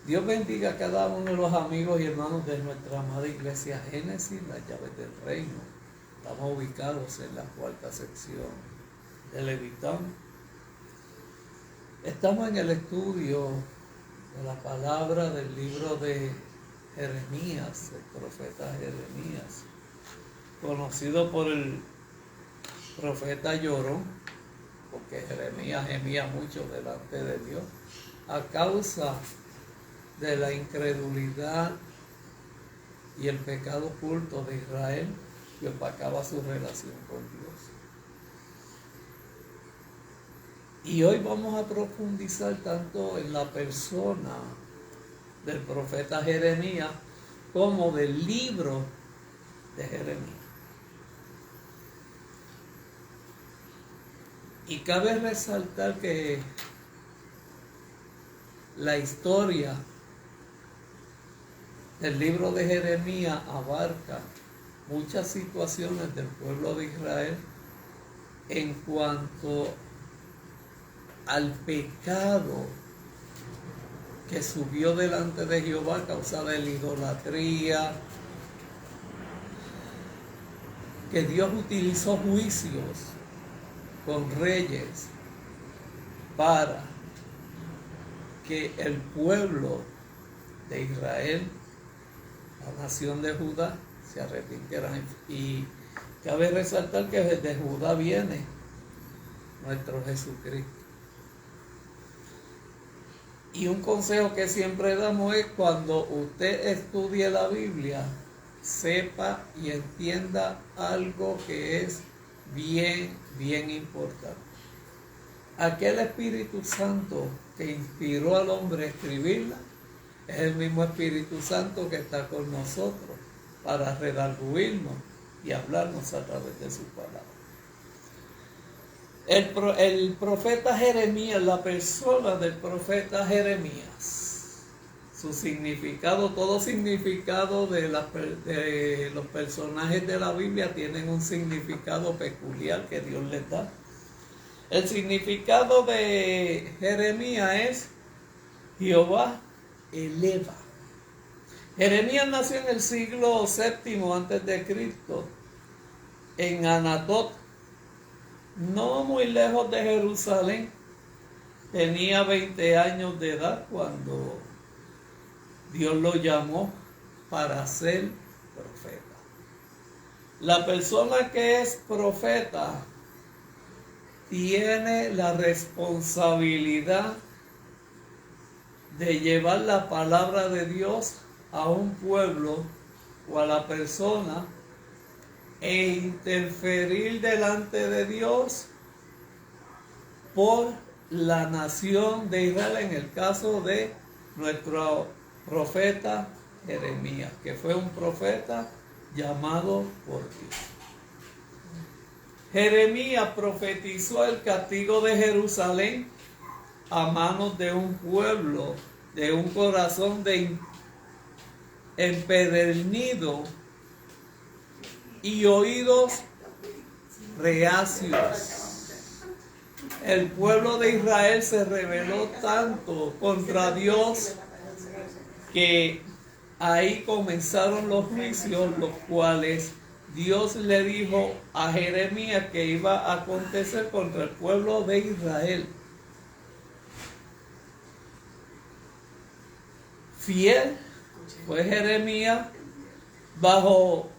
Dios bendiga a cada uno de los amigos y hermanos de nuestra amada iglesia Génesis, las llaves del reino. Estamos ubicados en la cuarta sección de Levitán. Estamos en el estudio de la palabra del libro de Jeremías, el profeta Jeremías, conocido por el profeta llorón, porque Jeremías gemía mucho delante de Dios a causa de la incredulidad y el pecado oculto de Israel que opacaba su relación con Dios. Y hoy vamos a profundizar tanto en la persona del profeta Jeremías como del libro de Jeremías. Y cabe resaltar que la historia del libro de Jeremías abarca muchas situaciones del pueblo de Israel en cuanto al pecado que subió delante de Jehová a causa de la idolatría, que Dios utilizó juicios con reyes para que el pueblo de Israel, la nación de Judá, se arrepintieran. Y cabe resaltar que desde Judá viene nuestro Jesucristo. Y un consejo que siempre damos es: cuando usted estudie la Biblia, sepa y entienda algo que es bien importante. Aquel Espíritu Santo que inspiró al hombre a escribirla es el mismo Espíritu Santo que está con nosotros para redarguirnos y hablarnos a través de su palabra. El profeta Jeremías, la persona del profeta Jeremías, su significado, todo significado de los personajes de la Biblia tienen un significado peculiar que Dios les da. El significado de Jeremías es Jehová eleva. Jeremías nació en el siglo VII antes de Cristo, en Anatot, no muy lejos de Jerusalén. Tenía 20 años de edad cuando Dios lo llamó para ser profeta. La persona que es profeta tiene la responsabilidad de llevar la palabra de Dios a un pueblo o a la persona e interferir delante de Dios por la nación de Israel, en el caso de nuestro profeta Jeremías, que fue un profeta llamado por Dios. Jeremías profetizó el castigo de Jerusalén a manos de un pueblo, de un corazón empedernido y oídos reacios. El pueblo de Israel se rebeló tanto contra Dios que ahí comenzaron los juicios, los cuales Dios le dijo a Jeremías que iba a acontecer contra el pueblo de Israel. Fiel fue Jeremías bajo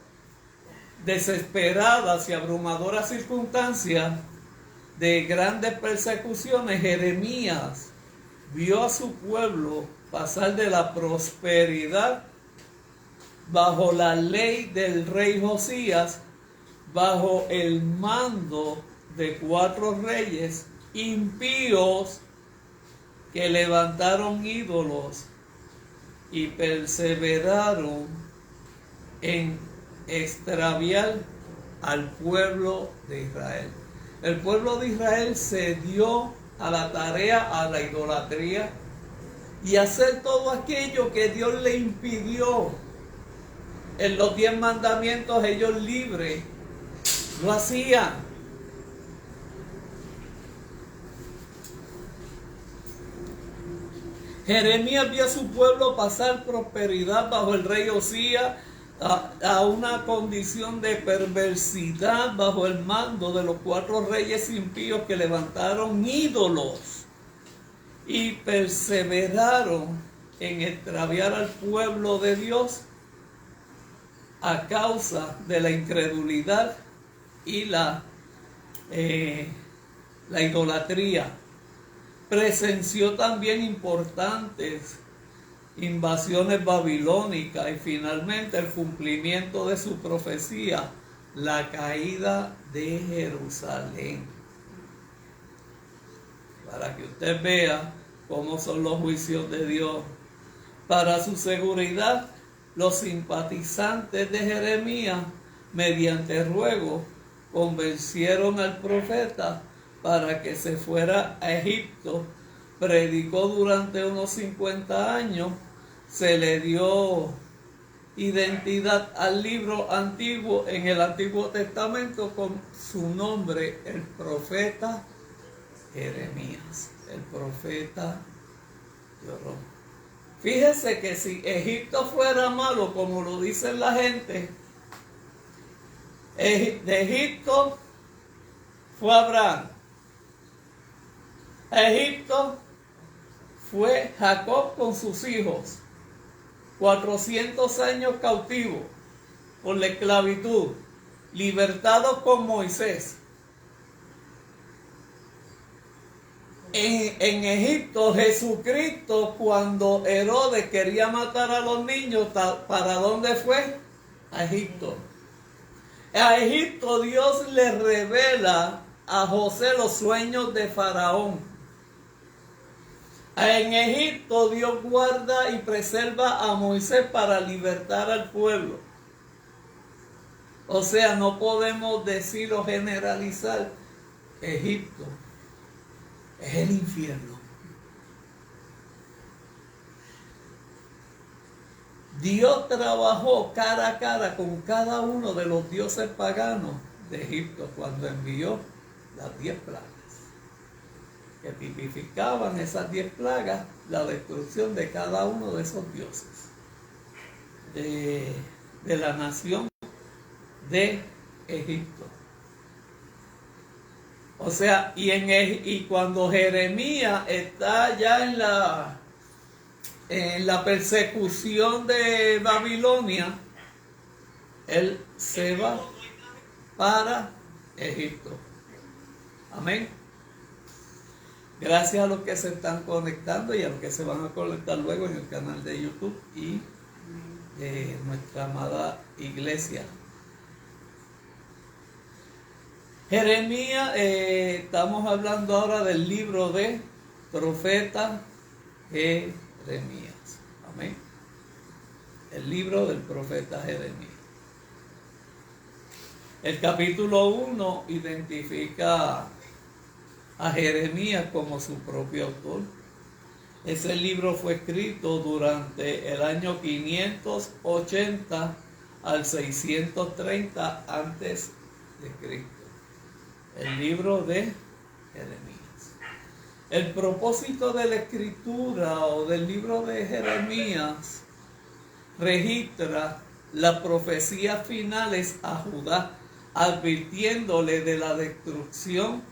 desesperadas y abrumadoras circunstancias de grandes persecuciones. Jeremías vio a su pueblo pasar de la prosperidad bajo la ley del rey Josías, bajo el mando de 4 reyes impíos que levantaron ídolos y perseveraron en extraviar al pueblo de Israel. El pueblo de Israel se dio a la tarea, a la idolatría y hacer todo aquello que Dios le impidió. En los 10 mandamientos ellos libres lo hacían. Jeremías vio a su pueblo pasar prosperidad bajo el rey Osías a una condición de perversidad bajo el mando de los 4 reyes impíos que levantaron ídolos y perseveraron en extraviar al pueblo de Dios a causa de la incredulidad y la idolatría. Presenció también importantes invasiones babilónicas y finalmente el cumplimiento de su profecía, la caída de Jerusalén. Para que usted vea cómo son los juicios de Dios. Para su seguridad, los simpatizantes de Jeremías, mediante ruego, convencieron al profeta para que se fuera a Egipto. Predicó durante unos 50 años, se le dio identidad al libro antiguo en el Antiguo Testamento con su nombre, el profeta Jeremías, el profeta lloró. Fíjese que si Egipto fuera malo, como lo dice la gente, de Egipto fue Abraham, a Egipto fue Jacob con sus hijos, 400 años cautivos por la esclavitud, libertados con Moisés. En Egipto, Jesucristo, cuando Herodes quería matar a los niños, ¿para dónde fue? A Egipto. A Egipto Dios le revela a José los sueños de Faraón. En Egipto Dios guarda y preserva a Moisés para libertar al pueblo. O sea, no podemos decir o generalizar. Egipto es el infierno. Dios trabajó cara a cara con cada uno de los dioses paganos de Egipto cuando envió las 10 plagas, que tipificaban esas 10 plagas, la destrucción de cada uno de esos dioses de la nación de Egipto. O sea, y cuando Jeremías está ya en la persecución de Babilonia, él se va para Egipto. Amén. Gracias a los que se están conectando y a los que se van a conectar luego en el canal de YouTube y nuestra amada iglesia. Jeremías, estamos hablando ahora del libro de profeta Jeremías. Amén. El libro del profeta Jeremías. El capítulo 1 identifica a Jeremías como su propio autor. Ese libro fue escrito durante el año 580 al 630 antes de Cristo. El libro de Jeremías. El propósito de la escritura o del libro de Jeremías registra las profecías finales a Judá, advirtiéndole de la destrucción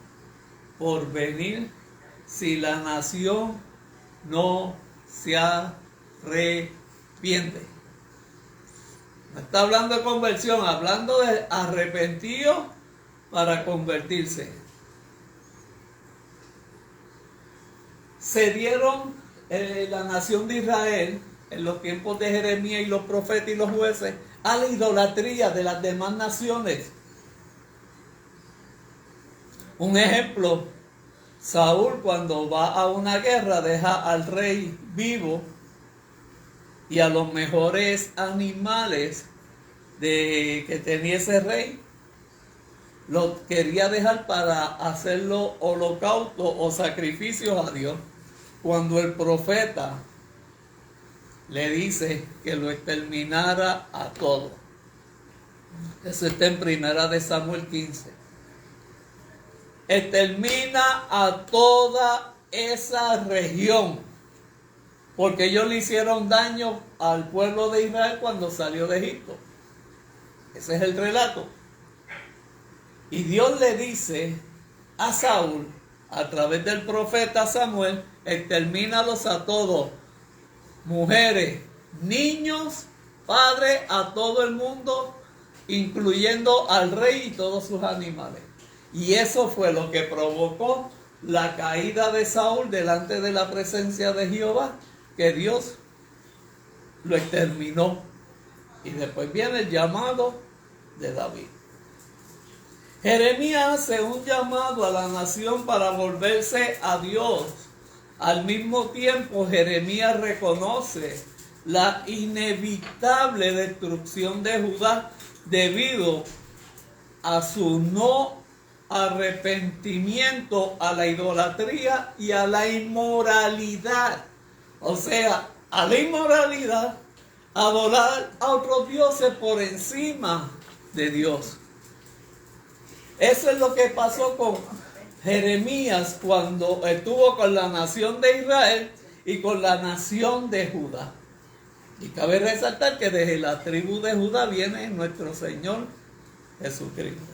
por venir si la nación no se arrepiente. No está hablando de conversión, hablando de arrepentido para convertirse. Se dieron la nación de Israel en los tiempos de Jeremías y los profetas y los jueces a la idolatría de las demás naciones. Un ejemplo, Saúl cuando va a una guerra deja al rey vivo y a los mejores animales que tenía ese rey lo quería dejar para hacerlo holocausto o sacrificios a Dios, cuando el profeta le dice que lo exterminara a todo. Eso está en 1 Samuel 15. Extermina a toda esa región. porque ellos le hicieron daño al pueblo de Israel cuando salió de Egipto. Ese es el relato. Y Dios le dice a Saúl, a través del profeta Samuel, extermínalos a todos, mujeres, niños, padres, a todo el mundo, incluyendo al rey y todos sus animales. Y eso fue lo que provocó la caída de Saúl delante de la presencia de Jehová, que Dios lo exterminó. Y después viene el llamado de David. Jeremías hace un llamado a la nación para volverse a Dios. Al mismo tiempo, Jeremías reconoce la inevitable destrucción de Judá debido a su no arrepentimiento, a la idolatría y a la inmoralidad. O sea, a la inmoralidad, adorar a otros dioses por encima de Dios. Eso es lo que pasó con Jeremías cuando estuvo con la nación de Israel y con la nación de Judá. Y cabe resaltar que desde la tribu de Judá viene nuestro Señor Jesucristo.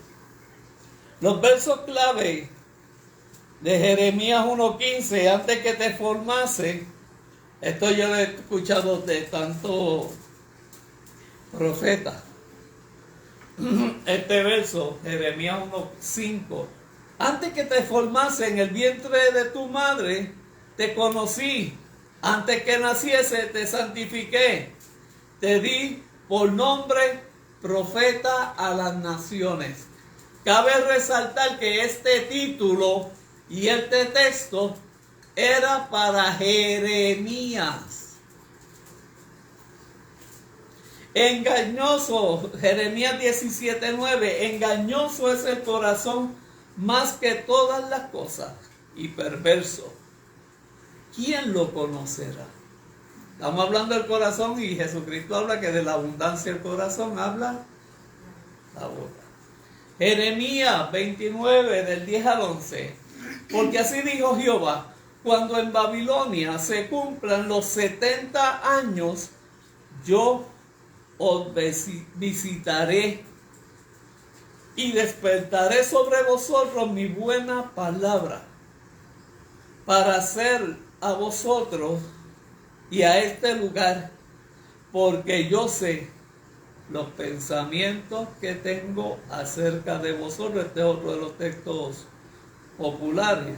Los versos clave de Jeremías 1:15, antes que te formase, esto yo lo he escuchado de tantos profetas. Este verso, Jeremías 1:5, antes que te formase en el vientre de tu madre, te conocí, antes que naciese te santifiqué, te di por nombre profeta a las naciones. Cabe resaltar que este título y este texto era para Jeremías. Engañoso, Jeremías 17:9, engañoso es el corazón más que todas las cosas y perverso. ¿Quién lo conocerá? Estamos hablando del corazón y Jesucristo habla que de la abundancia del corazón habla la boca. Jeremías 29 del 10 al 11, porque así dijo Jehová, cuando en Babilonia se cumplan los 70 años, yo os visitaré y despertaré sobre vosotros mi buena palabra para hacer a vosotros y a este lugar, porque yo sé los pensamientos que tengo acerca de vosotros. Este es otro de los textos populares.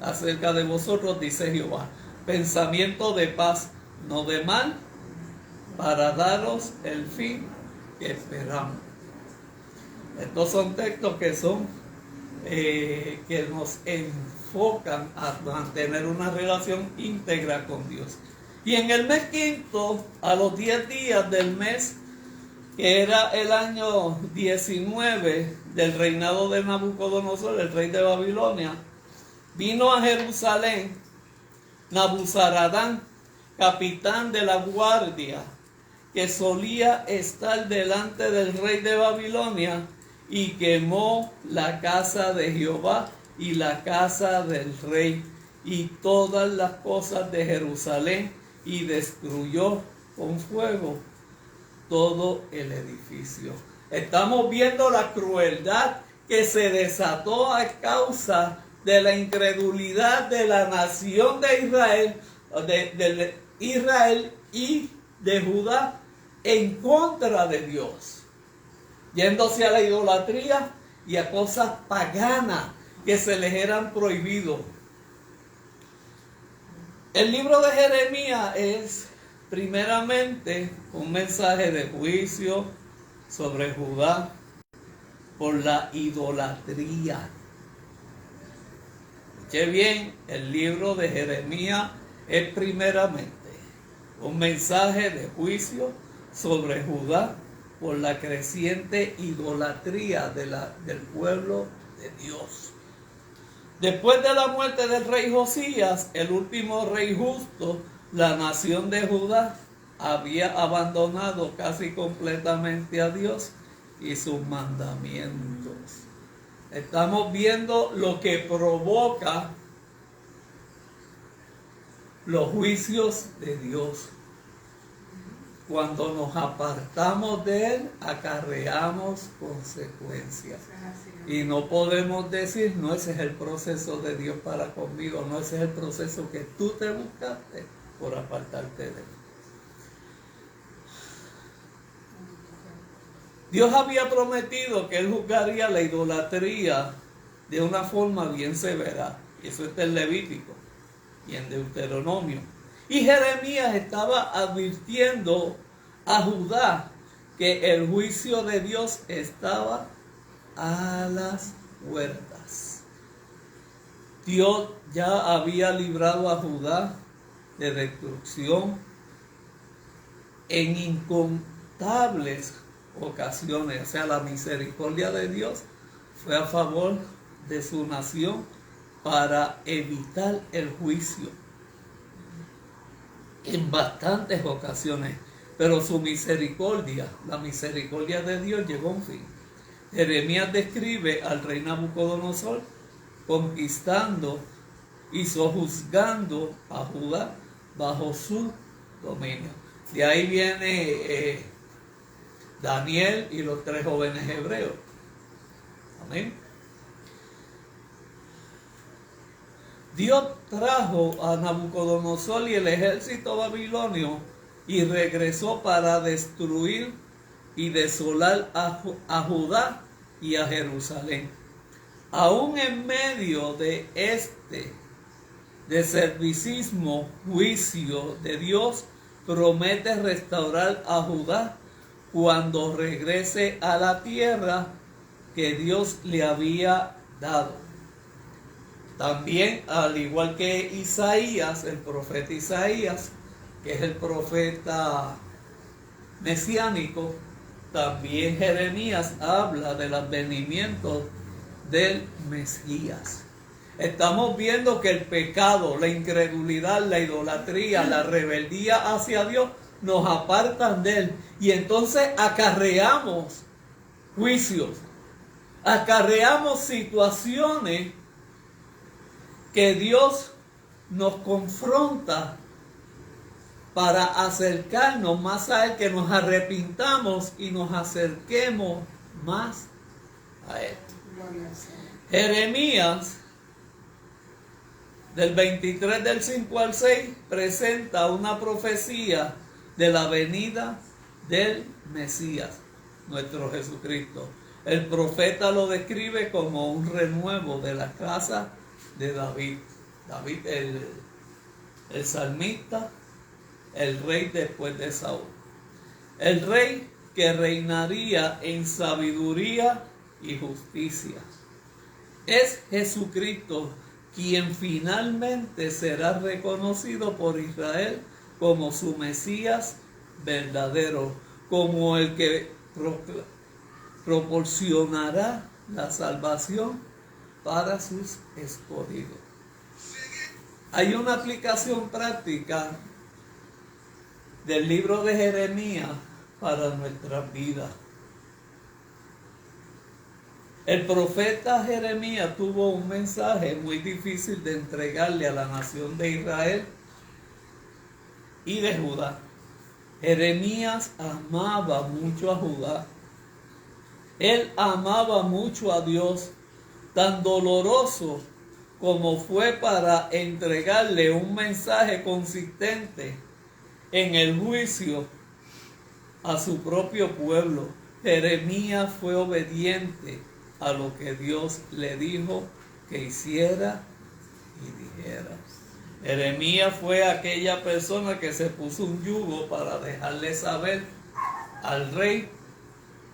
Acerca de vosotros, dice Jehová, pensamiento de paz, no de mal, para daros el fin que esperamos. Estos son textos que son que nos enfocan a mantener una relación íntegra con Dios. Y en el mes quinto, a los 10 días del mes, que era el año 19 del reinado de Nabucodonosor, el rey de Babilonia, vino a Jerusalén Nabuzaradán, capitán de la guardia, que solía estar delante del rey de Babilonia, y quemó la casa de Jehová y la casa del rey y todas las cosas de Jerusalén, y destruyó con fuego todo el edificio. Estamos viendo la crueldad que se desató a causa de la incredulidad de la nación de Israel, de Israel y de Judá en contra de Dios, yéndose a la idolatría y a cosas paganas que se les eran prohibidos. El libro de Jeremías es primeramente un mensaje de juicio sobre Judá por la idolatría. Escuche bien, el libro de Jeremías es primeramente un mensaje de juicio sobre Judá por la creciente idolatría del pueblo de Dios. Después de la muerte del rey Josías, el último rey justo, la nación de Judá había abandonado casi completamente a Dios y sus mandamientos. Estamos viendo lo que provoca los juicios de Dios. Cuando nos apartamos de Él, acarreamos consecuencias. Y no podemos decir, no, ese es el proceso de Dios para conmigo, no, ese es el proceso que tú te buscaste por apartarte de Él. Dios había prometido que Él juzgaría la idolatría de una forma bien severa. Y eso está en Levítico y en Deuteronomio. Y Jeremías estaba advirtiendo a Judá que el juicio de Dios estaba a las puertas. Dios ya había librado a Judá de destrucción en incontables ocasiones. O sea, la misericordia de Dios fue a favor de su nación para evitar el juicio en bastantes ocasiones, pero su misericordia, la misericordia de Dios llegó a un fin. Jeremías describe al rey Nabucodonosor conquistando y sojuzgando a Judá bajo su dominio. De ahí viene Daniel y los 3 jóvenes hebreos. Amén. Dios trajo a Nabucodonosor y el ejército babilonio y regresó para destruir y desolar a Judá y a Jerusalén. Aún en medio de este deservicismo, juicio de Dios promete restaurar a Judá cuando regrese a la tierra que Dios le había dado. También, al igual que Isaías, el profeta Isaías, que es el profeta mesiánico, también Jeremías habla del advenimiento del Mesías. Estamos viendo que el pecado, la incredulidad, la idolatría, la rebeldía hacia Dios nos apartan de Él. Y entonces acarreamos juicios, acarreamos situaciones que Dios nos confronta para acercarnos más a Él, que nos arrepintamos y nos acerquemos más a Él. Jeremías, del 23 del 5 al 6, presenta una profecía de la venida del Mesías, nuestro Jesucristo. El profeta lo describe como un renuevo de la casa de David. David, el salmista, el rey después de Saúl. El rey que reinaría en sabiduría y justicia. Es Jesucristo quien finalmente será reconocido por Israel como su Mesías verdadero, como el que proporcionará la salvación para sus escogidos. Hay una aplicación práctica del libro de Jeremías para nuestras vidas. El profeta Jeremías tuvo un mensaje muy difícil de entregarle a la nación de Israel y de Judá. Jeremías amaba mucho a Judá. Él amaba mucho a Dios, tan doloroso como fue para entregarle un mensaje consistente en el juicio a su propio pueblo. Jeremías fue obediente a lo que Dios le dijo que hiciera y dijera. Jeremías fue aquella persona que se puso un yugo para dejarle saber al rey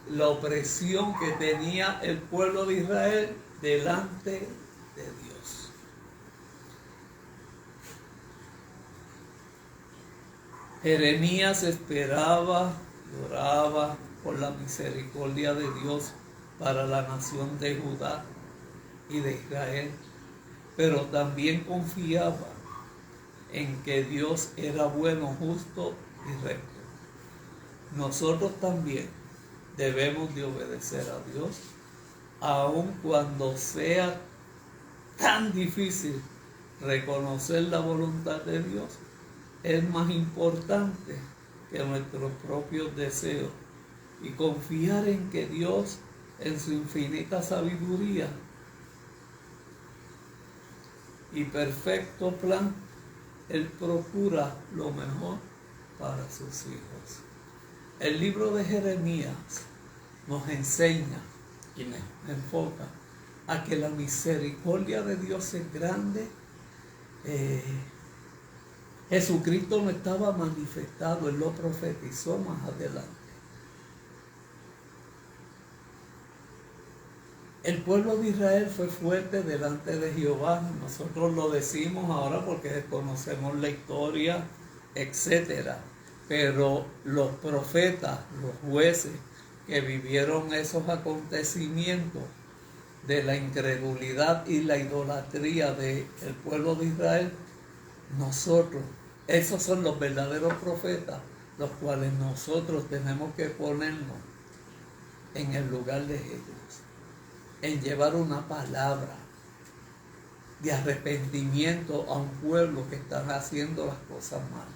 la opresión que tenía el pueblo de Israel delante de Dios. Jeremías esperaba y oraba por la misericordia de Dios para la nación de Judá y de Israel, pero también confiaba en que Dios era bueno, justo y recto. Nosotros también debemos de obedecer a Dios, aun cuando sea tan difícil reconocer la voluntad de Dios es más importante que nuestros propios deseos y confiar en que Dios, en su infinita sabiduría y perfecto plan, Él procura lo mejor para sus hijos. El libro de Jeremías nos enseña y me enfoca a que la misericordia de Dios es grande. Jesucristo no estaba manifestado, Él lo profetizó más adelante. El pueblo de Israel fue fuerte delante de Jehová. Nosotros lo decimos ahora porque conocemos la historia, etc. Pero los profetas, los jueces que vivieron esos acontecimientos de la incredulidad y la idolatría del pueblo de Israel, nosotros, esos son los verdaderos profetas, los cuales nosotros tenemos que ponernos en el lugar de ellos, en llevar una palabra de arrepentimiento a un pueblo que está haciendo las cosas mal.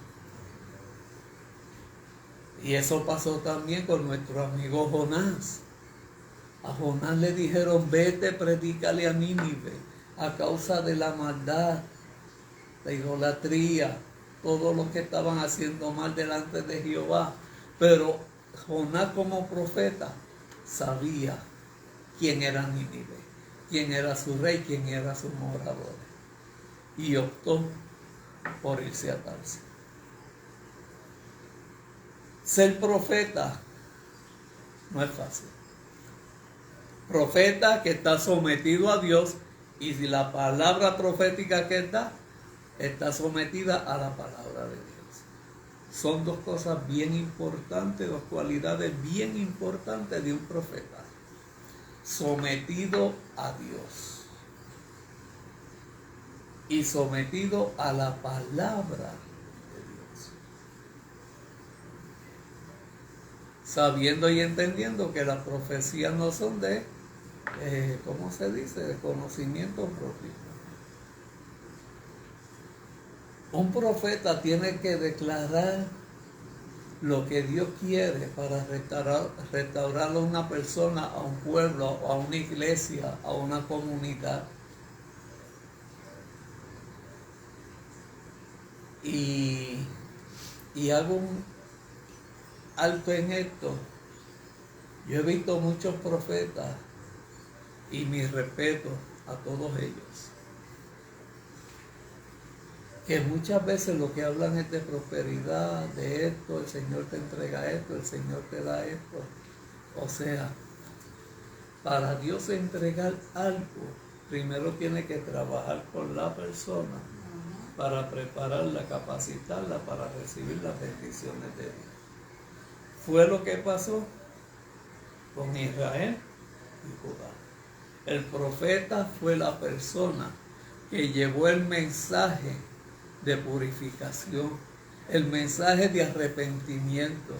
Y eso pasó también con nuestro amigo Jonás. A Jonás le dijeron: vete, predícale a Nínive, a causa de la maldad, la idolatría, todo lo que estaban haciendo mal delante de Jehová. Pero Jonás, como profeta, sabía quién era Nínive, quién era su rey, quién era sus moradores, y optó por irse a Tarsis. Ser profeta no es fácil. Profeta que está sometido a Dios, y si la palabra profética que está sometida a la palabra de Dios. Son dos cosas bien importantes, dos cualidades bien importantes de un profeta. Sometido a Dios y sometido a la palabra de Dios, sabiendo y entendiendo que las profecías no son de, ¿cómo se dice?, de conocimiento propio. Un profeta tiene que declarar lo que Dios quiere para restaurar a una persona, a un pueblo, a una iglesia, a una comunidad. Y hago un alto en esto. Yo he visto muchos profetas, y mi respeto a todos ellos, que muchas veces lo que hablan es de prosperidad, de esto, el Señor te entrega esto, el Señor te da esto. O sea, para Dios entregar algo, primero tiene que trabajar con la persona para prepararla, capacitarla para recibir las bendiciones de Dios. Fue lo que pasó con Israel y Judá. El profeta fue la persona que llevó el mensaje de purificación, el mensaje de arrepentimiento,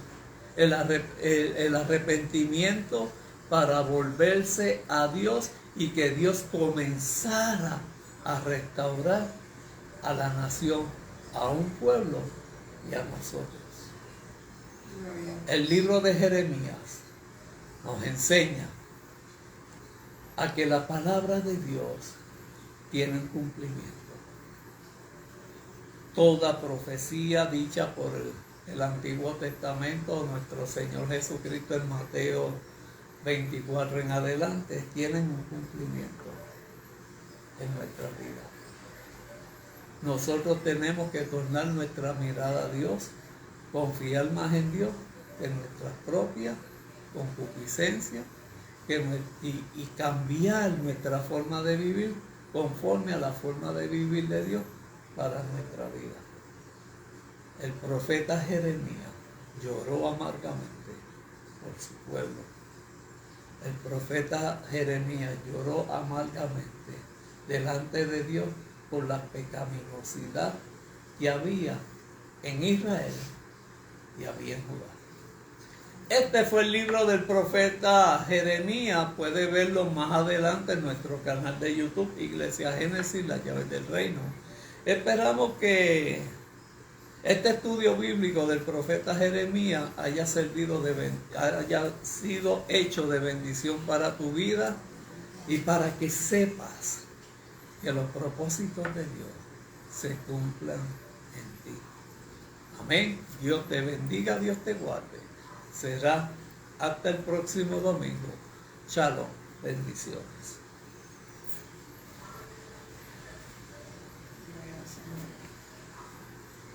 el arrepentimiento para volverse a Dios y que Dios comenzara a restaurar a la nación, a un pueblo y a nosotros. El libro de Jeremías nos enseña a que la palabra de Dios tiene un cumplimiento. Toda profecía dicha por el Antiguo Testamento, nuestro Señor Jesucristo en Mateo 24 en adelante, tienen un cumplimiento en nuestra vida. Nosotros tenemos que tornar nuestra mirada a Dios, confiar más en Dios que en nuestras propias concupiscencias, y cambiar nuestra forma de vivir conforme a la forma de vivir de Dios para nuestra vida. El profeta Jeremías lloró amargamente por su pueblo. El profeta Jeremías lloró amargamente delante de Dios por la pecaminosidad que había en Israel y había en Judá. Este fue el libro del profeta Jeremías. Puede verlo más adelante en nuestro canal de YouTube, Iglesia Génesis, las llaves del reino. Esperamos que este estudio bíblico del profeta Jeremías haya sido hecho de bendición para tu vida y para que sepas que los propósitos de Dios se cumplan en ti. Amén. Dios te bendiga, Dios te guarde. Será hasta el próximo domingo. Shalom. Bendiciones.